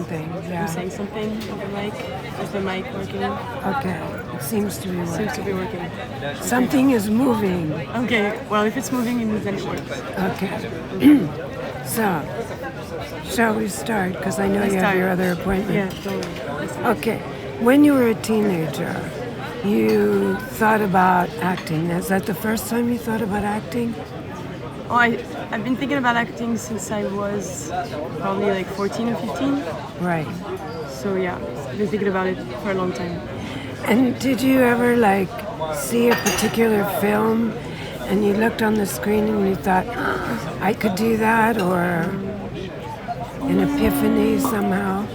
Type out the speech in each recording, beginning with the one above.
something. Yeah. I'm saying something on the mic. Is the mic working? Okay. It seems to be working. Seems to be working. Something is moving. Okay. Well, if it's moving, it means then it works. Okay. So, shall we start? Because I know you have your other appointment. Yeah, totally. Okay. When you were a teenager, you thought about acting. Is that the first time you thought about acting? Oh, I've been thinking about acting since I was probably like 14 or 15. Right. So yeah, I've been thinking about it for a long time. And did you ever like see a particular film and you looked on the screen and you thought, I could do that, or an epiphany somehow?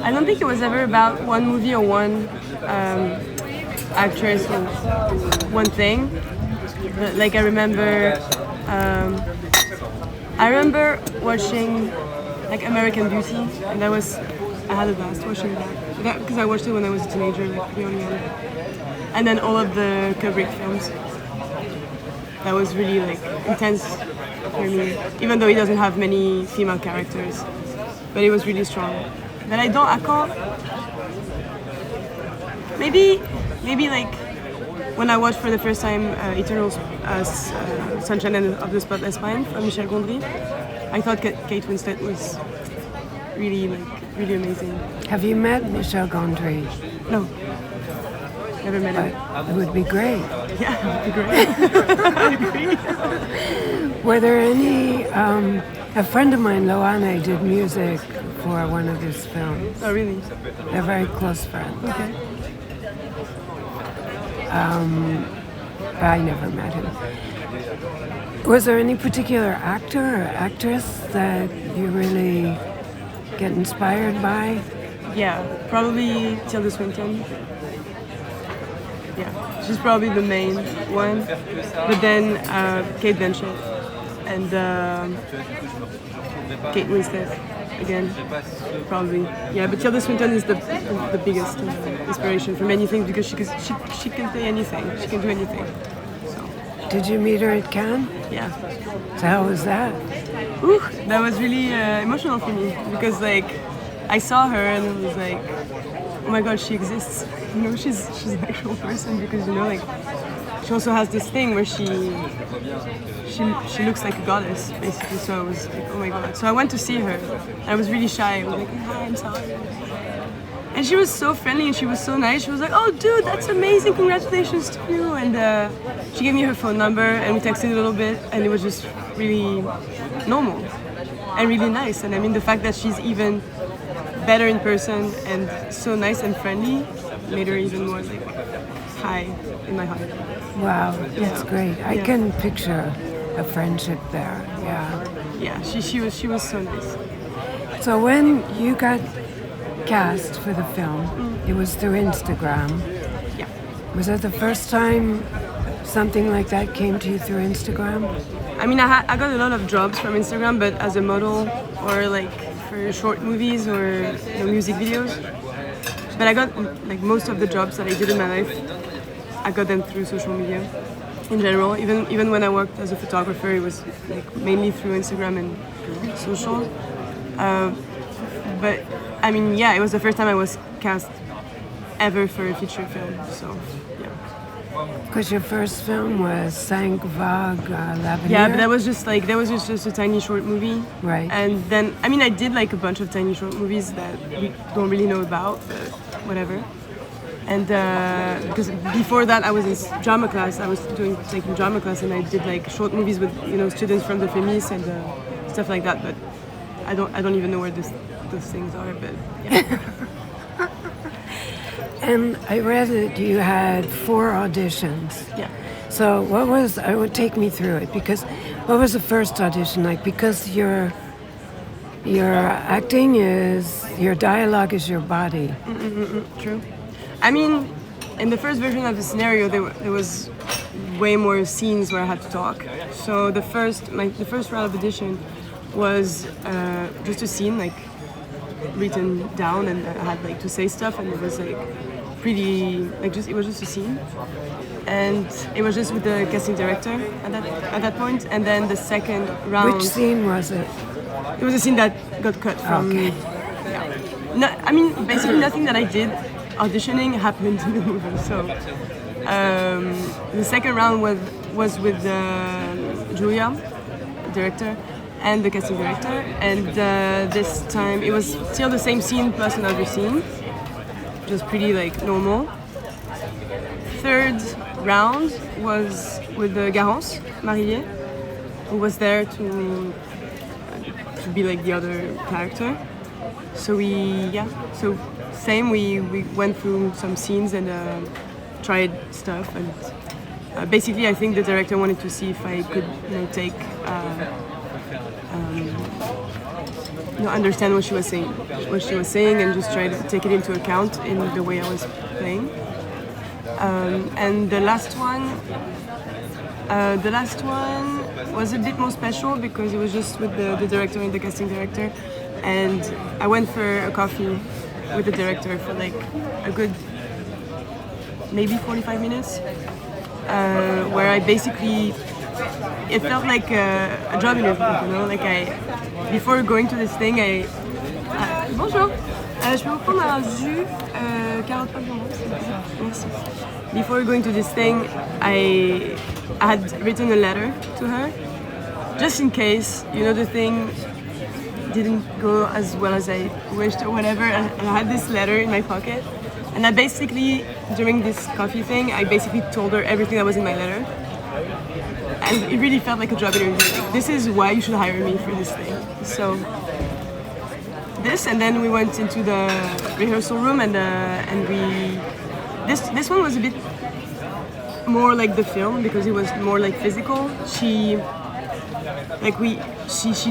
I don't think it was ever about one movie or one actress or one thing. But like I remember watching like American Beauty, and I had a blast watching that because I watched it when I was a teenager, like pretty early on. And then all of the Kubrick films. That was really like intense for me, even though he doesn't have many female characters, but it was really strong. But I can't. Maybe like when I watched for the first time Eternal Sunshine of the Spotless Mind from Michel Gondry, I thought Kate Winslet was really amazing. Have you met Michel Gondry? No, never met him. It would be great. Yeah, it would be great. I agree. Were there any? A friend of mine, Loane, did music for one of his films. Oh, really? They're very close friends. Okay. But I never met him. Was there any particular actor or actress that you really get inspired by? Yeah, probably Tilda Swinton. Yeah, she's probably the main one. But then Kate Blanchett and Kate Winslet again, probably. Yeah, but Tilda Swinton is the biggest inspiration for many things because she can play anything. She can do anything. So. Did you meet her at Cannes? Yeah. So how was that? Ooh, that was really emotional for me because like I saw her and it was like, oh my god, she exists. You know, she's an actual person because like she also has this thing where she looks like a goddess basically. So I was like, oh my god. So I went to see her. And I was really shy. I was like, hi, I'm sorry. And she was so friendly and she was so nice. She was like, oh dude, that's amazing, congratulations to you. And she gave me her phone number and we texted a little bit and it was just really normal and really nice. And I mean the fact that she's even better in person and so nice and friendly made her even more like high in my heart. Wow, that's great. I can picture a friendship there. Yeah. Yeah, she was so nice. So when you got cast for the film, it was through Instagram. Yeah. Was that the first time something like that came to you through Instagram? I mean, I got a lot of jobs from Instagram, but as a model or like for short movies or music videos. But I got like most of the jobs that I did in my life, I got them through social media in general. Even when I worked as a photographer, it was like mainly through Instagram and social. But I mean, yeah, it was the first time I was cast ever for a feature film. So yeah. Because your first film was Cinq Vagues l'Avenir. Yeah, but that was just a tiny short movie. Right. And then I mean I did like a bunch of tiny short movies that we don't really know about, but whatever. And because before that I was in drama class, I was taking drama class, and I did like short movies with students from the FEMIS and stuff like that. But I don't even know where those things are. But yeah. And I read that you had 4 auditions. Yeah. So I would take me through it, because what was the first audition like? Because your acting your dialogue is your body. True. I mean, in the first version of the scenario, there was way more scenes where I had to talk. So the first round of audition was just a scene like written down, and I had like to say stuff, and it was like pretty like it was just a scene, and it was just with the casting director at that point. And then the second round. Which scene was it? It was a scene that got cut from No, I mean, basically nothing that I did auditioning happened in the movie. So the second round was with Julia, director, and the casting director. And this time it was still the same scene plus another scene, which was pretty like normal. Third round was with the Garance, Marillier, who was there to be like the other character. So we went through some scenes and tried stuff, and basically I think the director wanted to see if I could take understand what she was saying and just try to take it into account in the way I was playing. And the last one was a bit more special because it was just with the director and the casting director, and I went for a coffee with the director for like a good maybe 45 minutes, where I basically, it felt like a job interview, like before going to this thing, bonjour, je peux vous prendre un jus, 43 merci. Before going to this thing, I had written a letter to her, just in case, the thing didn't go as well as I wished or whatever, and I had this letter in my pocket. And I basically, during this coffee thing, I basically told her everything that was in my letter. And it really felt like a job interview. Like, this is why you should hire me for this thing. So, and then we went into the rehearsal room, and this one was a bit more like the film because it was more like physical. She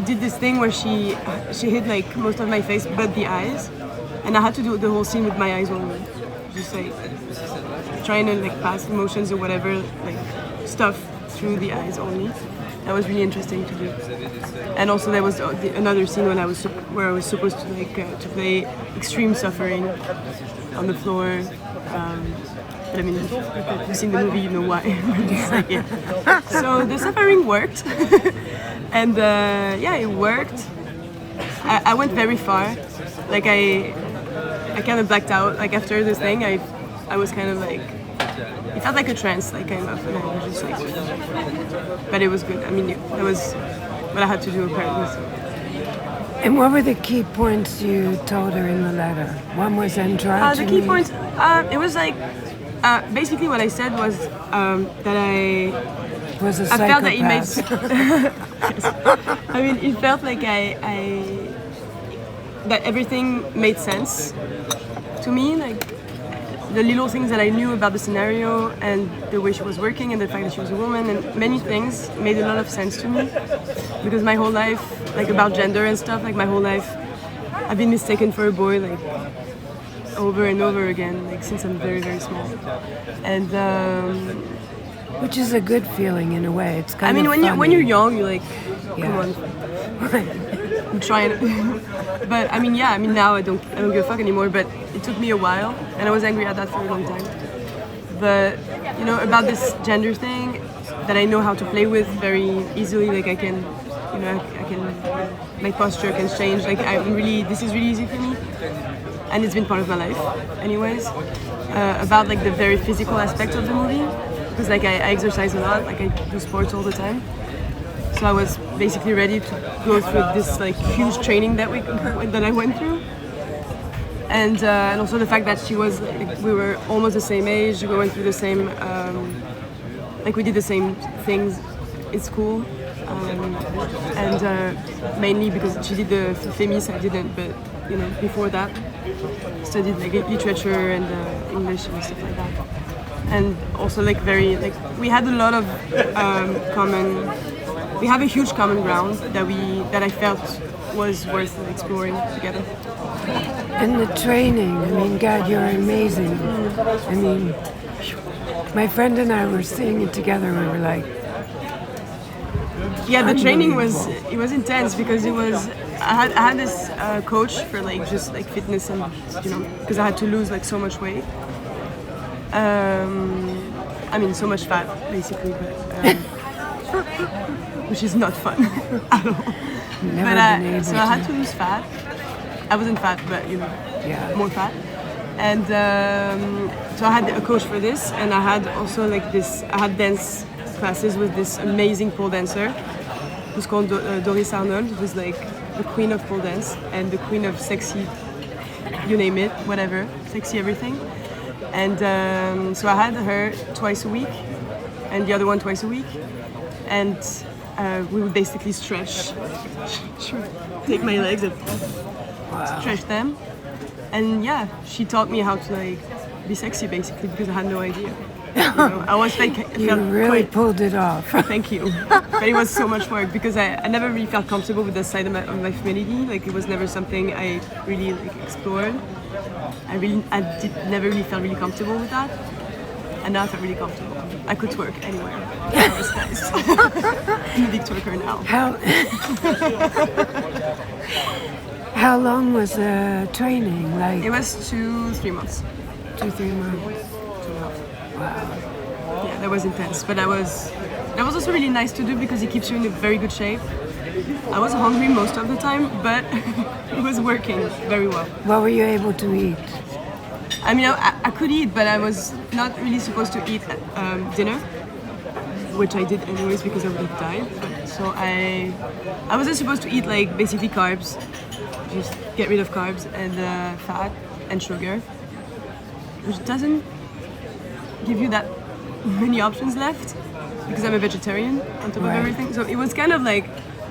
did this thing where she hid like most of my face but the eyes, and I had to do the whole scene with my eyes only, just like trying to like pass emotions or whatever, like stuff through the eyes only. That was really interesting to do. And also there was another scene where I was supposed to to play extreme suffering on the floor. But I mean, if you've seen the movie, you know why. So the suffering worked, and it worked. I went very far. Like I kind of blacked out. Like after this thing, I was kind of like, it felt like a trance, like kind of. And I was just like, but it was good. I mean, that was what I had to do apparently. So. And what were the key points you told her in the letter? One was androgyny. The key points. It was like. Basically, what I said was that I was a psychopath. I felt that it made. Yes. I mean, it felt like that everything made sense to me, like the little things that I knew about the scenario and the way she was working and the fact that she was a woman, and many things made a lot of sense to me because my whole life, like about gender and stuff, like my whole life, I've been mistaken for a boy, like. Over and over again, like since I'm very, very small, and which is a good feeling in a way. It's kind of. I mean, when you're young, you're like, come on, I'm trying. But I mean, now I don't give a fuck anymore. But it took me a while, and I was angry at that for a long time. But about this gender thing, that I know how to play with very easily. Like I can, my posture can change. Like this is really easy for me. And it's been part of my life anyways, about like the very physical aspect of the movie, because like I exercise a lot, like I do sports all the time, so I was basically ready to go through this like huge training that I went through, and also the fact that she was like, we were almost the same age, we went through the same we did the same things in school, and mainly because she did the FEMIS, I didn't, but before that, studied like literature and English and stuff like that, and also like we had a lot of we have a huge common ground that I felt was worth exploring together. And the training, I mean, God, you're amazing. I mean, my friend and I were seeing it together. We were like, yeah, the training was intense because it was. I had this coach for like just like fitness and because I had to lose like so much weight. I mean so much fat basically, but which is not fun at all. So I had to lose fat, I wasn't fat, but you know, Yeah. more fat. And so I had a coach for this, and I had also like this. I had dance classes with this amazing pole dancer, who's called Doris Arnold, who's like the queen of pole dance and the queen of sexy, you name it, whatever, sexy everything. And so I had her twice a week, and the other one twice a week, and we would basically stretch. She would take my legs and stretch them. And yeah, she taught me how to like be sexy basically because I had no idea. You know, I was like, You really pulled it off. thank you. But it was so much work because I never really felt comfortable with that side of my femininity. Like it was never something I really like explored. Never really felt really comfortable with that. And now I felt really comfortable. I could twerk anywhere. That was nice. I'm a big twerker now. How long was the training? Like It was 2-3 months. 2-3 months. 2.5. Wow. Yeah, that was intense. But that was also really nice to do because it keeps you in a very good shape. I was hungry most of the time, but it was working very well. What were you able to eat? I mean, I could eat, but I was not really supposed to eat dinner, which I did anyways because I would have died. So I wasn't supposed to eat like basically carbs, just get rid of carbs and fat and sugar, which doesn't give you that many options left because I'm a vegetarian on top of everything. So it was kind of like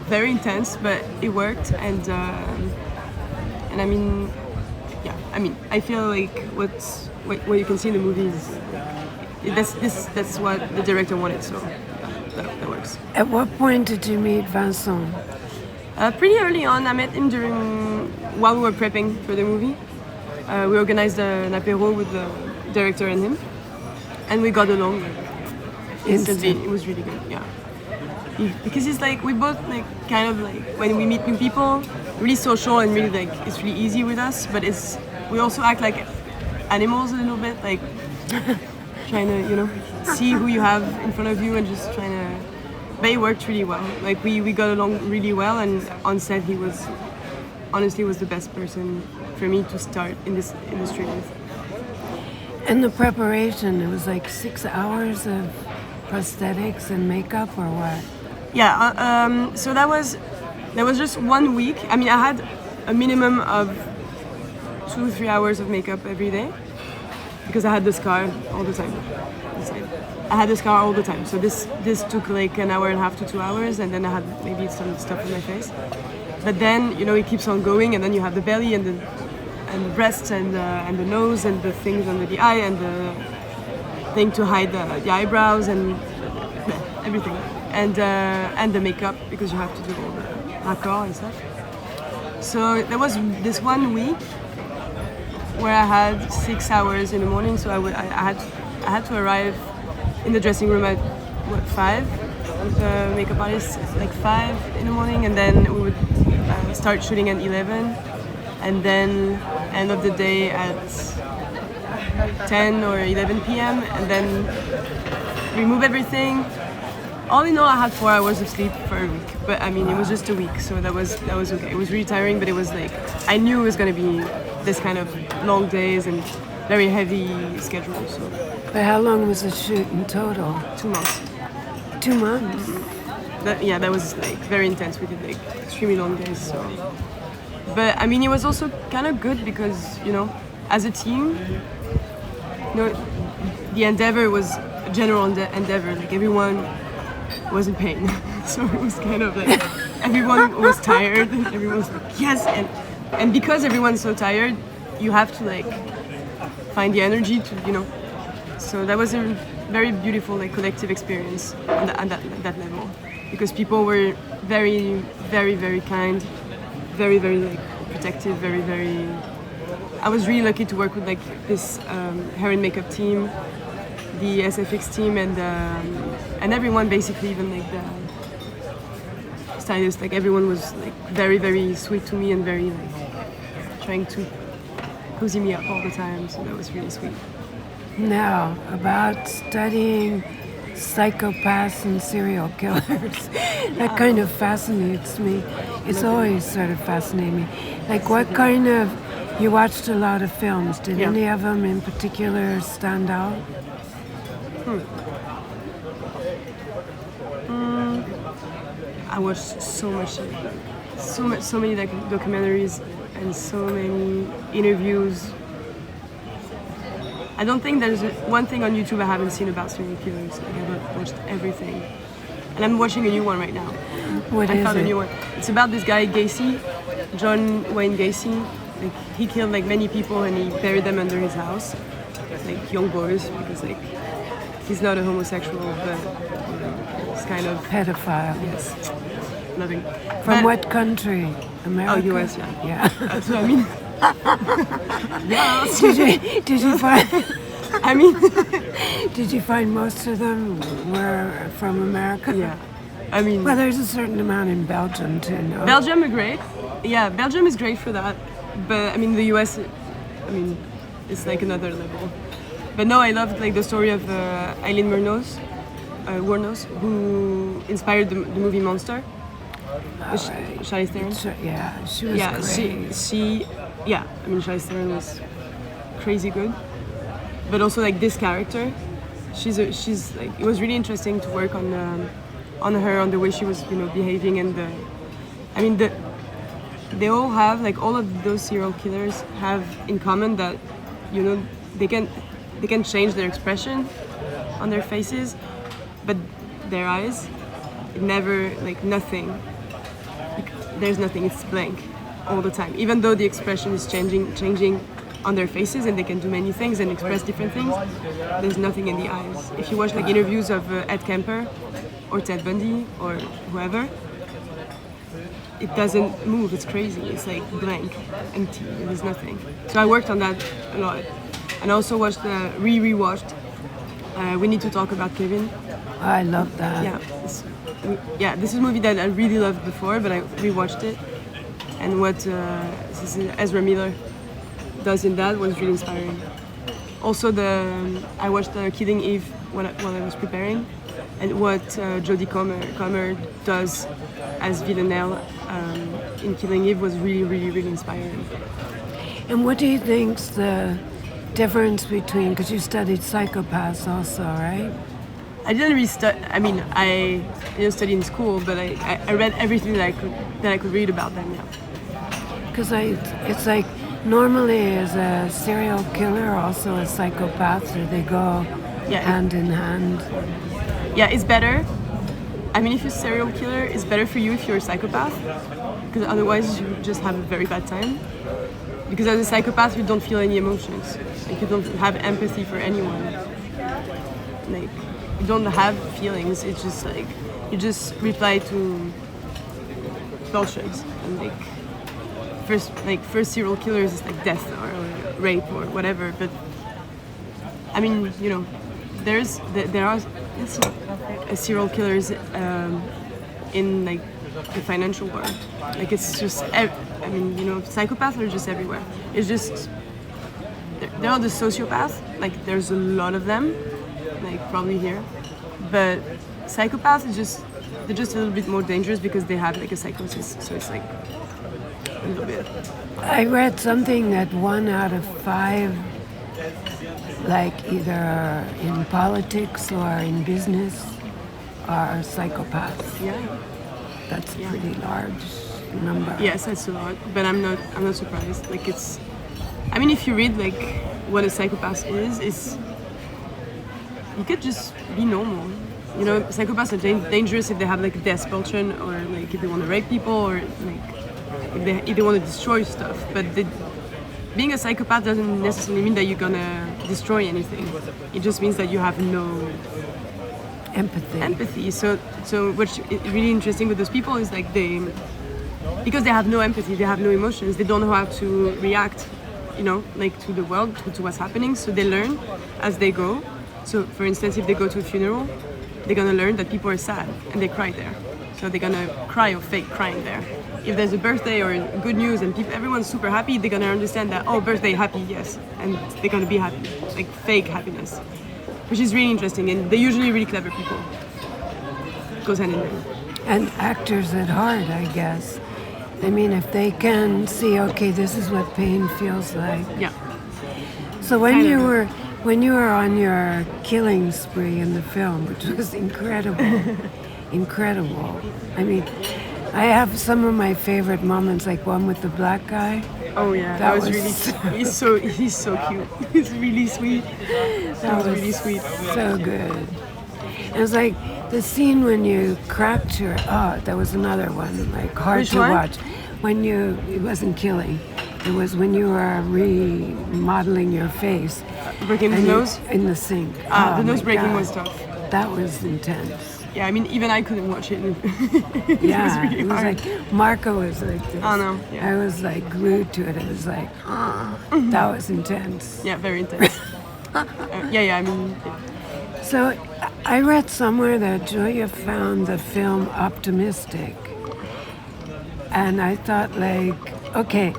very intense, but it worked. And I mean, yeah, I mean, I feel like what you can see in the movies, that's what the director wanted. So yeah, that works. At what point did you meet Vincent? Pretty early on, I met him while we were prepping for the movie. We organized an apéro with the director and him, and we got along instantly. It was really good, yeah. Because it's like we both like kind of like when we meet new people, really social and really like it's really easy with us. But we also act like animals a little bit, like trying to see who you have in front of you and just trying to. But it worked really well. Like we got along really well, and on set he was honestly the best person for me to start in this industry with. And the preparation, it was like 6 hours of prosthetics and makeup, or what? Yeah. So that was just 1 week. I mean, I had a minimum of 2-3 hours of makeup every day because I had the scar all the time. I had the scar all the time. So this took like an hour and a half to 2 hours, and then I had maybe some stuff on my face. But then it keeps on going, and then you have the belly and the breasts and the nose and the things under the eye and the thing to hide the eyebrows and everything, and the makeup because you have to do all the raccord and stuff. So there was this 1 week where I had 6 hours in the morning. So I had to arrive in the dressing room at 5 with the makeup artist like 5 in the morning, and then we would start shooting at 11, and then end of the day at 10 or 11 p.m. and then remove everything. All in all, I had 4 hours of sleep for a week, but I mean it was just a week, so that was okay. It was really tiring, but it was like I knew it was gonna be this kind of long days and very heavy schedule. So. But how long was the shoot in total? 2 months. 2 months? That was like very intense. We did like extremely long days. So, but I mean, it was also kind of good because as a team, the endeavor was a general endeavor. Like everyone was in pain, so it was kind of like everyone was tired and everyone was like yes, and because everyone's so tired, you have to like find the energy to So that was a very beautiful like collective experience on that level, because people were very, very, very kind, very, very like protective, very, very. I was really lucky to work with like this hair and makeup team, the SFX team, and everyone basically, even like the stylist, like everyone was like very, very sweet to me and very like trying to cozy me up all the time. So that was really sweet. Now, about studying psychopaths and serial killers. That kind of fascinates me. It's always sort of fascinated me. Like what kind of, you watched a lot of films. Did any of them in particular stand out? I watched so many documentaries and so many interviews. I don't think there's one thing on YouTube I haven't seen about serial killers. Like I've watched everything. And I'm watching a new one right now. I found a new one. It's about this guy Gacy, John Wayne Gacy. Like he killed like many people and he buried them under his house, like young boys, because like he's not a homosexual, but you know, he's kind of pedophile. Yes, loving. From what country? America. Oh, US. Yeah. Yeah. That's what I mean. Yes. Did you find? I mean, did you find most of them were from America? Yeah. I mean, well, there's a certain amount in Belgium too. No? Belgium are great. Yeah, Belgium is great for that. But I mean, the US, I mean, it's like another level. But no, I loved like the story of Eileen Wuornos, who inspired the movie Monster. Charlize Theron. She was great. She, I mean, Charlize Theron was crazy good. But also like this character, she's like, it was really interesting to work on her, on the way she was, you know, behaving, and they all have, like, all of those serial killers have in common that, you know, they can change their expression on their faces, but their eyes, never, like, nothing. There's nothing, it's blank all the time. Even though the expression is changing on their faces and they can do many things and express different things, there's nothing in the eyes. If you watch, like, interviews of Ed Kemper or Ted Bundy or whoever, it doesn't move, it's crazy. It's like blank, empty, there's nothing. So I worked on that a lot. And I also watched rewatched We Need to Talk About Kevin. I love that. Yeah, this is a movie that I really loved before, but I rewatched it. And what Ezra Miller does in that was really inspiring. Also, I watched Killing Eve while I was preparing, and what Jodie Comer does as Villanelle in Killing Eve was really, really, really inspiring. And what do you think's the difference between, because you studied Psychopaths also, right? I didn't really study. I mean, I didn't study in school, but I read everything that I could read about them. Yeah. Because it's like normally as a serial killer, also a psychopath, or they go hand in hand. Yeah, it's better. I mean, if you're a serial killer, it's better for you if you're a psychopath, because otherwise you just have a very bad time. Because as a psychopath, you don't feel any emotions. Like, you don't have empathy for anyone. Like, you don't have feelings. It's just like you just reply to bullshit. And like first serial killers is like death or rape or whatever. But I mean, you know, there are serial killers in like the financial world. Like, it's just I mean, you know, psychopaths are just everywhere. It's just there are the sociopaths. Like, there's a lot of them. Like, probably here, but psychopaths they're just a little bit more dangerous because they have like a psychosis, so it's like a little bit. I read something that 1 out of 5, like either in politics or in business, are psychopaths. Yeah, that's a pretty large number. Yes, that's a lot, but I'm not surprised. Like, it's, I mean, if you read like what a psychopath is you could just be normal. You know, psychopaths are dangerous if they have like a death pulsion, or like if they want to rape people, or like if they want to destroy stuff. But being a psychopath doesn't necessarily mean that you're gonna destroy anything. It just means that you have no empathy. So what's really interesting with those people is like because they have no empathy, they have no emotions, they don't know how to react, you know, like to the world, to what's happening. So they learn as they go. So, for instance, if they go to a funeral, they're gonna learn that people are sad and they cry there. So they're gonna cry or fake crying there. If there's a birthday or good news and everyone's super happy, they're gonna understand that, oh, birthday, happy, yes, and they're gonna be happy, like fake happiness. which is really interesting, and they're usually really clever people. Goes hand in hand. And actors at heart, I guess. I mean, if they can see, okay, this is what pain feels like. Yeah. So when you were on your killing spree in the film, which was incredible, incredible. I mean, I have some of my favorite moments, like one with the black guy. Oh yeah, that was really. He's so cute. He's really sweet. That was really sweet. So good. It was like the scene when you cracked your. Oh, that was another one, like hard Which to one? watch. It wasn't killing. It was when you were remodeling your face. Breaking the nose? In the sink. The Oh, nose my breaking God. was tough. That was intense. Yeah, I mean, even I couldn't watch it. Yeah, it was really it was hard. like, Marco was like this. Oh, no, yeah. I was like glued to it. It was like, that was intense. Yeah, very intense. I mean, yeah. So I read somewhere that Julia found the film optimistic. And I thought, like, okay,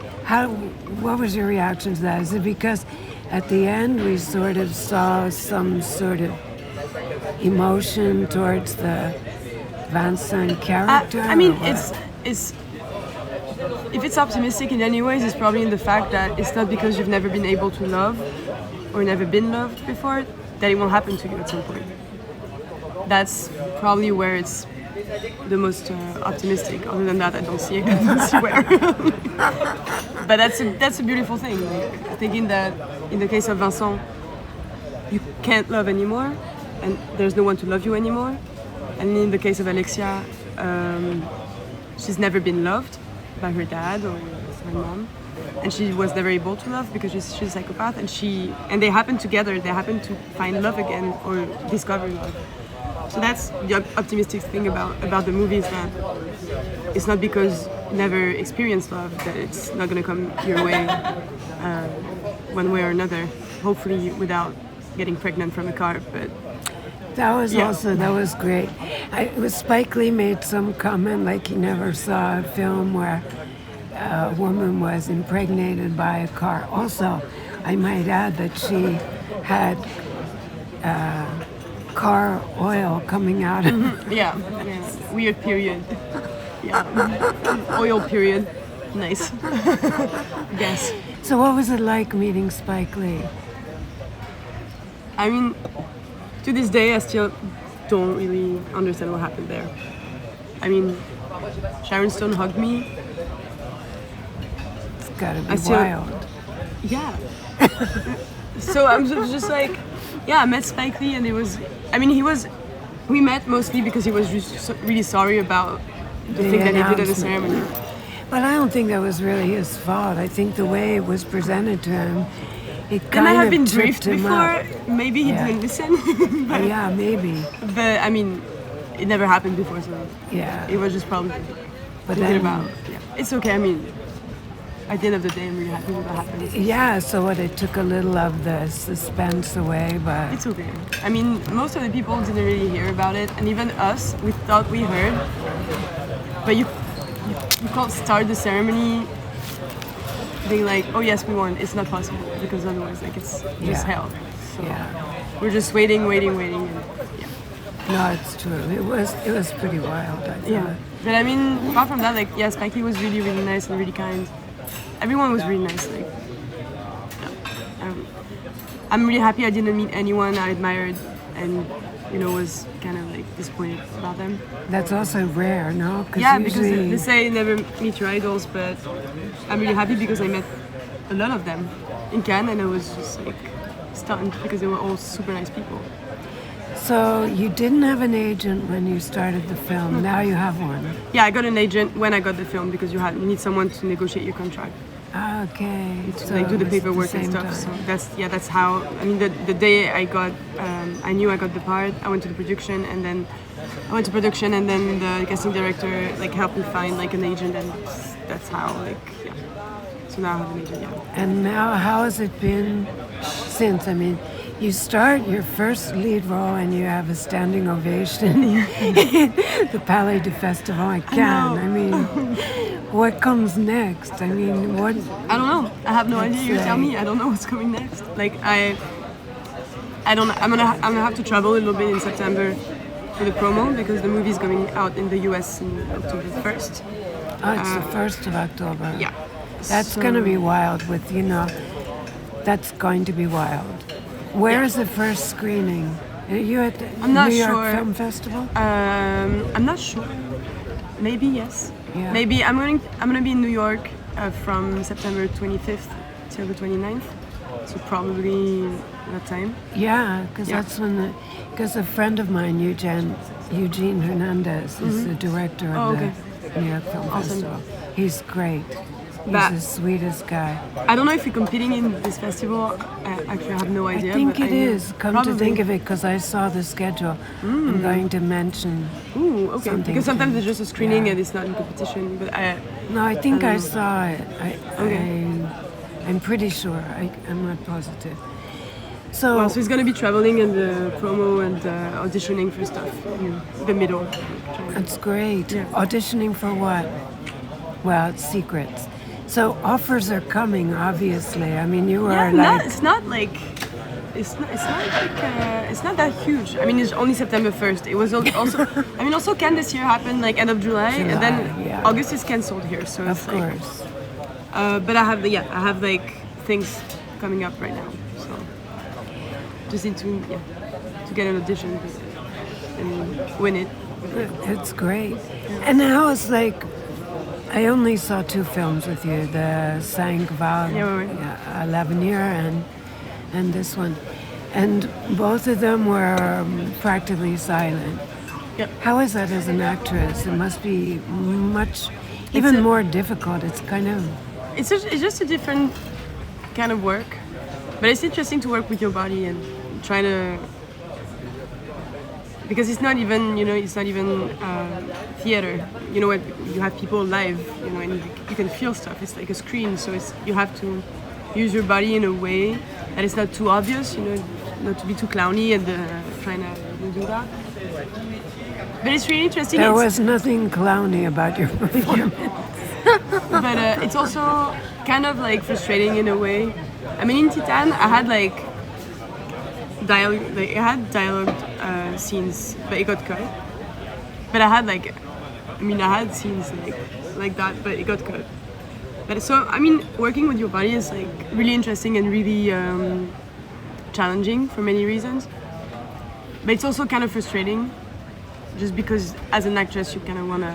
what was your reaction to that? Is it because at the end we sort of saw some sort of emotion towards the Vincent character? I mean, or what? it's if it's optimistic in any ways, it's probably in the fact that it's not because you've never been able to love or never been loved before that it won't happen to you at some point. That's probably where it's the most optimistic. Other than that, I don't see it. I don't see where. But that's a beautiful thing. Like, thinking that in the case of Vincent, you can't love anymore, and there's no one to love you anymore. And in the case of Alexia, she's never been loved by her dad or her mom, and she was never able to love because she's a psychopath. And they happen together. They happen to find love again or discover love. So that's the optimistic thing about the movie, is that it's not because you never experienced love that it's not going to come your way one way or another, hopefully without getting pregnant from a car. But that was great. Spike Lee made some comment like he never saw a film where a woman was impregnated by a car. Also, I might add that she had car oil coming out of her. Yeah. Weird period. Yeah. Oil period. Nice. Yes. So what was it like meeting Spike Lee? I mean, to this day, I still don't really understand what happened there. I mean, Sharon Stone hugged me. It's gotta be wild. Yeah. So I'm just like, yeah, I met Spike Lee, and it was, I mean, we met mostly because he was just really sorry about the thing that he did at the ceremony. But I don't think that was really his fault. I think the way it was presented to him, it There kind might have of been tripped drift him before. up. Maybe he didn't listen. But, Yeah, maybe. but I mean, it never happened before, so Yeah. it was just probably But thinking then, about. Yeah, it's okay. I mean, at the end of the day, I'm really happy with what happened. yeah, so it took a little of the suspense away, but It's okay. I mean, most of the people didn't really hear about it, and even us, we thought we heard. But you can't start the ceremony being like, oh yes, we won. It's not possible, because otherwise, like, it's just Yeah. hell. So yeah. we're just waiting, and yeah. No, it's true. It was pretty wild, I thought. Yeah. But I mean, apart from that, like, yeah, Spike Lee was really, really nice and really kind. Everyone was really nice. Like, I'm really happy I didn't meet anyone I admired and, was kind of like disappointed about them. That's also rare, no? Yeah, usually... because they say never meet your idols, but I'm really happy because I met a lot of them in Cannes, and I was just like stunned because they were all super nice people. So you didn't have an agent when you started the film. Now you have one. Yeah, I got an agent when I got the film because you need someone to negotiate your contract. Okay. To like do the it's at paperwork and same stuff. time. So that's how. I mean, the day I got, I knew I got the part. I went to the production, and then the casting director like helped me find like an agent, and that's how So now I have an agent. Yeah. And now, how has it been since? I mean, you start your first lead role and you have a standing ovation at the Palme du Festival in Cannes. I mean, what comes next? I mean, what? I don't know. I have no idea. You tell me. I don't know what's coming next. Like I'm gonna have to travel a little bit in September for the promo because the movie is going out in the US in October 1st. Oh, it's the 1st of October. Yeah. That's going to be wild with, that's going to be wild. Where is the first screening? Are you at the I'm not New York sure. Film Festival? I'm not sure. Maybe yes. Yeah. Maybe I'm gonna be in New York from September 25th till the 29th. So probably that time. Yeah, because that's when because a friend of mine, Eugene Hernandez, is the director of the New York Film Festival. He's great. He's the sweetest guy. I don't know if you're competing in this festival. Actually, I have no idea. I think but it is. Come probably. to think of it, because I saw the schedule. I'm going to mention. Ooh, okay. something Because sometimes to- it's just a screening yeah. and it's not in competition. But No, I think I know. saw it. Okay. I'm pretty sure. I'm not positive. So, well, so he's gonna be traveling and the promo and auditioning for stuff in the middle. that's great. Yeah. Auditioning for what? Well, it's secrets. So offers are coming, obviously. I mean, you are it's not that huge. I mean, it's only September 1st. It was also I mean, also Cannes this year happened like end of July and then yeah. August is cancelled here. So Of it's like, course. but I have like things coming up right now. So just need to get an audition and win it. It's great. And now it's like, I only saw 2 films with you, the Psychopath, Yeah. L'Avenir, and this one. And both of them were practically silent. Yep. How is that as an actress? It must be even more difficult. It's kind of... It's just a different kind of work, but it's interesting to work with your body and try to, because it's not even theater. You know what? You have people live, and you can feel stuff. It's like a screen, so you have to use your body in a way that it's not too obvious. Not to be too clowny and trying to do that. But it's really interesting. There was nothing clowny about your performance. But it's also kind of like frustrating in a way. I mean, in Titane, I had like dialogue scenes, but it got cut. But I had scenes like that, but it got cut. But so I mean, working with your body is like really interesting and really challenging for many reasons. But it's also kind of frustrating, just because as an actress you kind of want to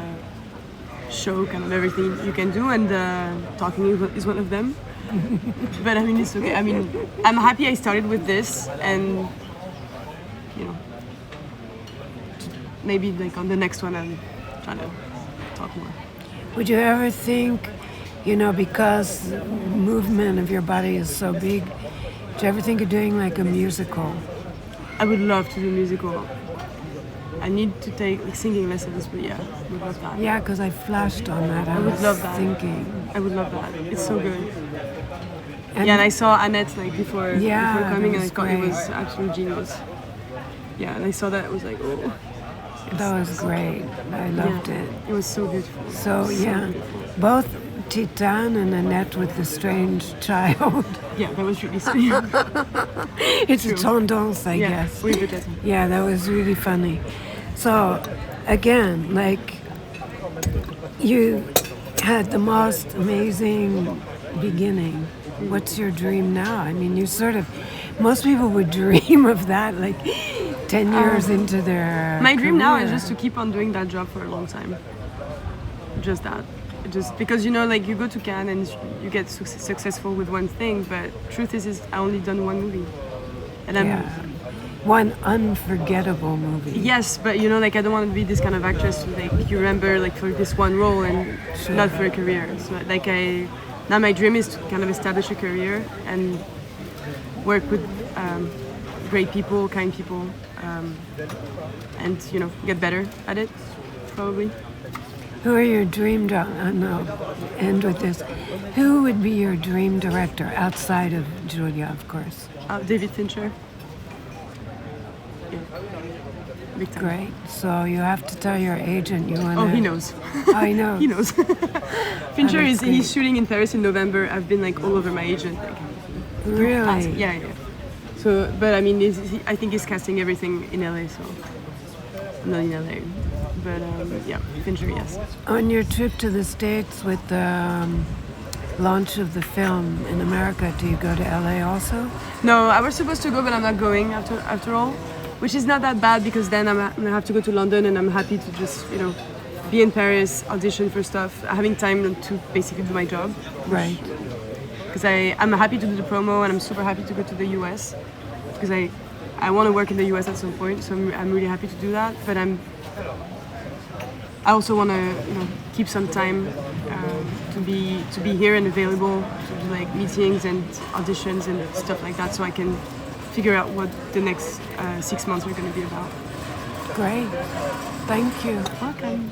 show kind of everything you can do, and talking is one of them. But I mean, it's okay. I mean, I'm happy I started with this, and maybe like on the next one I'll try to talk more. Would you ever think, because the movement of your body is so big, do you ever think of doing like a musical? I would love to do a musical. I need to take singing lessons, but yeah, I would love that. Yeah, because I flashed on that. I would was love that. thinking. I would love that. It's so good. And And I saw Annette before coming, and I was thought it was great. absolute genius. Yeah, and I saw that, I was like, oh. That was great. I loved it. It was so beautiful. So yeah, beautiful. both Titane and Annette with the strange child. Yeah, that was really sweet. It's a tendance, I Yeah, guess. oui, peut-être. Yeah, that was really funny. So, again, like, you had the most amazing beginning. What's your dream now? I mean, most people would dream of that, like, 10 years into their My dream now is career. just to keep on doing that job for a long time. Just that. Just because, like, you go to Cannes and you get successful with one thing, but truth is I only done one movie. And One unforgettable movie. Yes, but like, I don't want to be this kind of actress who, like, you remember like for this one role and not for a career. So like now my dream is to kind of establish a career and work with great people, kind people, and get better at it, probably. Who are your dream end with this. Who would be your dream director outside of Julia, of course? David Fincher. Yeah. Big time. Great. So you have to tell your agent you want to... Oh, he knows. I know. He knows. Fincher that's he's shooting in Paris in November. I've been like all over my agent. Like, Really? yeah. So, but I mean, I think he's casting everything in LA, so not in LA. But yeah, Fincher, yes. On your trip to the States with the launch of the film in America, do you go to LA also? No, I was supposed to go, but I'm not going after all, which is not that bad because then I'm gonna have to go to London, and I'm happy to just be in Paris, audition for stuff, having time to basically do my job. Right. Because I'm happy to do the promo, and I'm super happy to go to the US because I want to work in the US at some point, so I'm really happy to do that. But I also want to keep some time to be here and available to do like meetings and auditions and stuff like that, so I can figure out what the next 6 months are going to be about. Great. Thank you. Welcome.